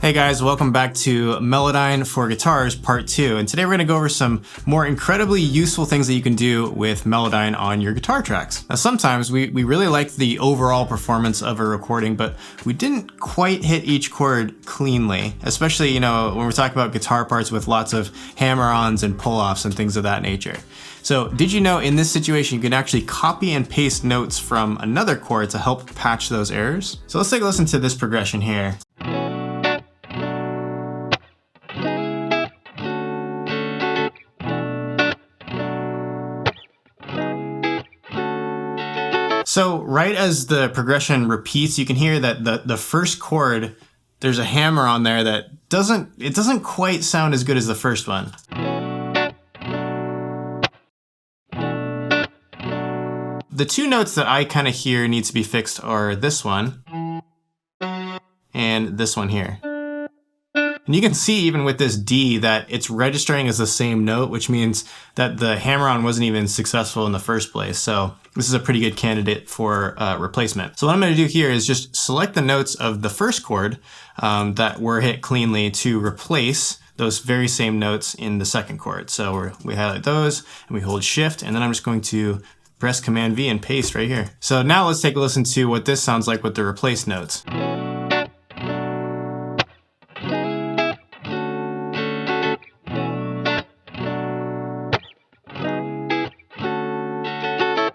Hey guys, welcome back to Melodyne for Guitars Part 2, and today we're going to go over some more incredibly useful things that you can do with Melodyne on your guitar tracks. Now sometimes we really like the overall performance of a recording, but we didn't quite hit each chord cleanly, especially, when we're talking about guitar parts with lots of hammer-ons and pull-offs and things of that nature. So did you know in this situation you can actually copy and paste notes from another chord to help patch those errors? So let's take a listen to this progression here. So right as the progression repeats, you can hear that the first chord, there's a hammer on there that doesn't quite sound as good as the first one. The two notes that I kind of hear need to be fixed are this one and this one here. And you can see even with this D that it's registering as the same note, which means that the hammer-on wasn't even successful in the first place. So this is a pretty good candidate for replacement. So what I'm going to do here is just select the notes of the first chord that were hit cleanly to replace those very same notes in the second chord. So we highlight those and we hold Shift, and then I'm just going to press Command V and paste right here. So now let's take a listen to what this sounds like with the replaced notes.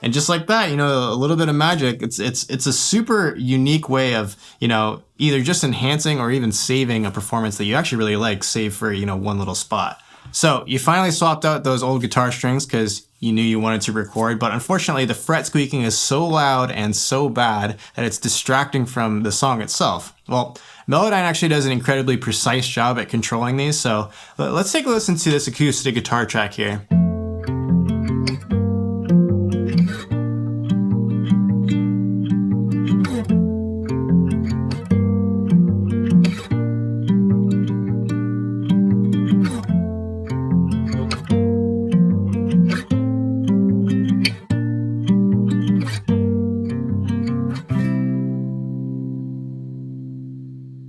And just like that, a little bit of magic. It's a super unique way of, either just enhancing or even saving a performance that you actually really like, save for, one little spot. So you finally swapped out those old guitar strings because you knew you wanted to record, but unfortunately the fret squeaking is so loud and so bad that it's distracting from the song itself. Well, Melodyne actually does an incredibly precise job at controlling these, so let's take a listen to this acoustic guitar track here.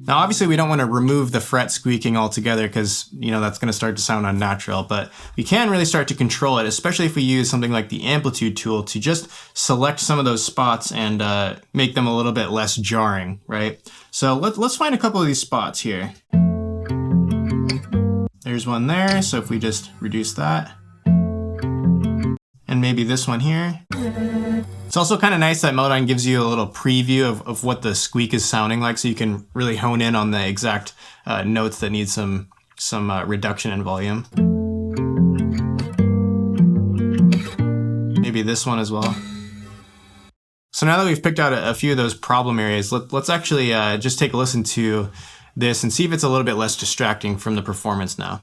Now, obviously, we don't want to remove the fret squeaking altogether because, that's going to start to sound unnatural, but we can really start to control it, especially if we use something like the amplitude tool to just select some of those spots and make them a little bit less jarring, right? So let's find a couple of these spots here. There's one there, so if we just reduce that, and maybe this one here. It's also kind of nice that Melodyne gives you a little preview of what the squeak is sounding like, so you can really hone in on the exact notes that need some reduction in volume. Maybe this one as well. So now that we've picked out a few of those problem areas, let's actually just take a listen to this and see if it's a little bit less distracting from the performance now.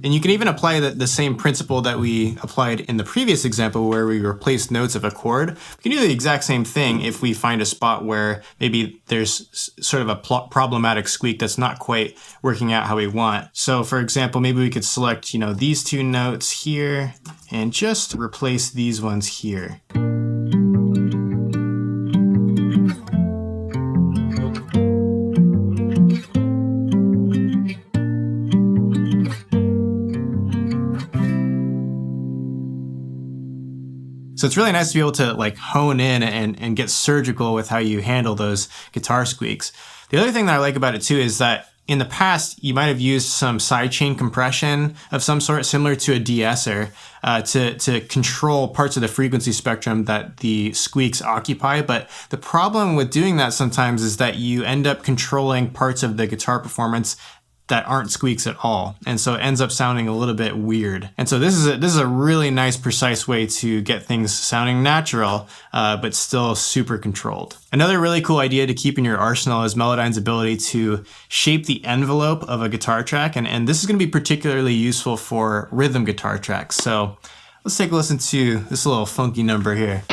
And you can even apply the same principle that we applied in the previous example where we replaced notes of a chord. We can do the exact same thing if we find a spot where maybe there's sort of a problematic squeak that's not quite working out how we want. So for example, maybe we could select, these two notes here and just replace these ones here. So it's really nice to be able to hone in and get surgical with how you handle those guitar squeaks. The other thing that I like about it too is that in the past, you might have used some sidechain compression of some sort, similar to a de-esser, to control parts of the frequency spectrum that the squeaks occupy. But the problem with doing that sometimes is that you end up controlling parts of the guitar performance that aren't squeaks at all. And so it ends up sounding a little bit weird. And so this is a really nice, precise way to get things sounding natural, but still super controlled. Another really cool idea to keep in your arsenal is Melodyne's ability to shape the envelope of a guitar track. And this is gonna be particularly useful for rhythm guitar tracks. So Let's take a listen to this little funky number here.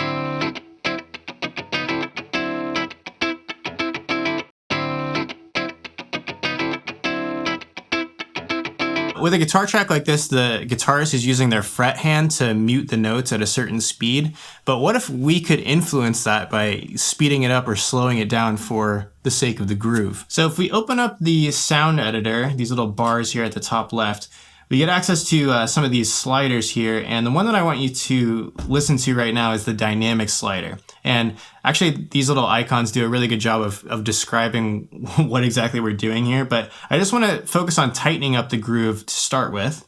With a guitar track like this, the guitarist is using their fret hand to mute the notes at a certain speed. But what if we could influence that by speeding it up or slowing it down for the sake of the groove? So if we open up the sound editor, these little bars here at the top left, we get access to some of these sliders here, and the one that I want you to listen to right now is the dynamic slider. And actually, these little icons do a really good job of describing what exactly we're doing here, but I just want to focus on tightening up the groove to start with.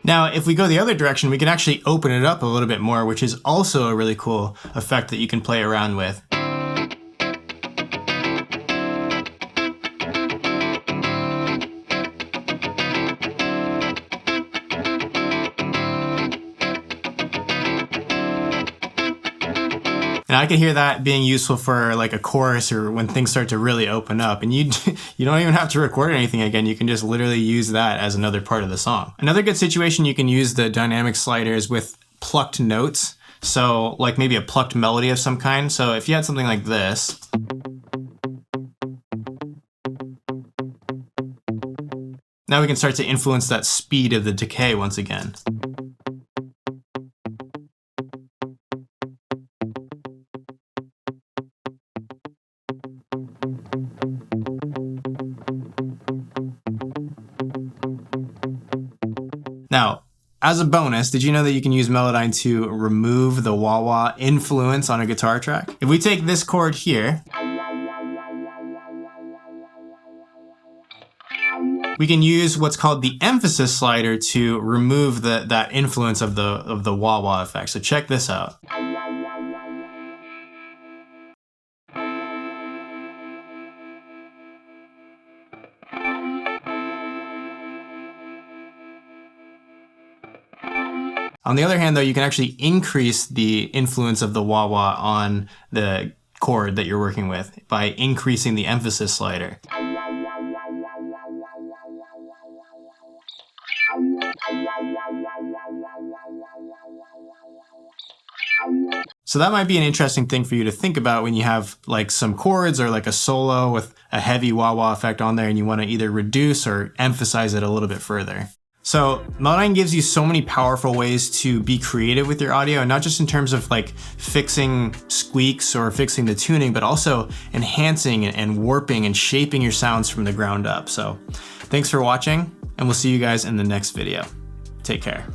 Now, if we go the other direction, we can actually open it up a little bit more, which is also a really cool effect that you can play around with. And I can hear that being useful for like a chorus or when things start to really open up. And you don't even have to record anything again. You can just literally use that as another part of the song. Another good situation you can use the dynamic sliders with plucked notes. So like maybe a plucked melody of some kind. So if you had something like this. Now we can start to influence that speed of the decay once again. Now, as a bonus, did you know that you can use Melodyne to remove the wah-wah influence on a guitar track? If we take this chord here, we can use what's called the emphasis slider to remove that influence of the wah-wah effect. So check this out. On the other hand, though, you can actually increase the influence of the wah-wah on the chord that you're working with by increasing the emphasis slider. So that might be an interesting thing for you to think about when you have like some chords or like a solo with a heavy wah-wah effect on there and you want to either reduce or emphasize it a little bit further. So Melodyne gives you so many powerful ways to be creative with your audio, and not just in terms of like fixing squeaks or fixing the tuning, but also enhancing and warping and shaping your sounds from the ground up. So thanks for watching, and we'll see you guys in the next video. Take care.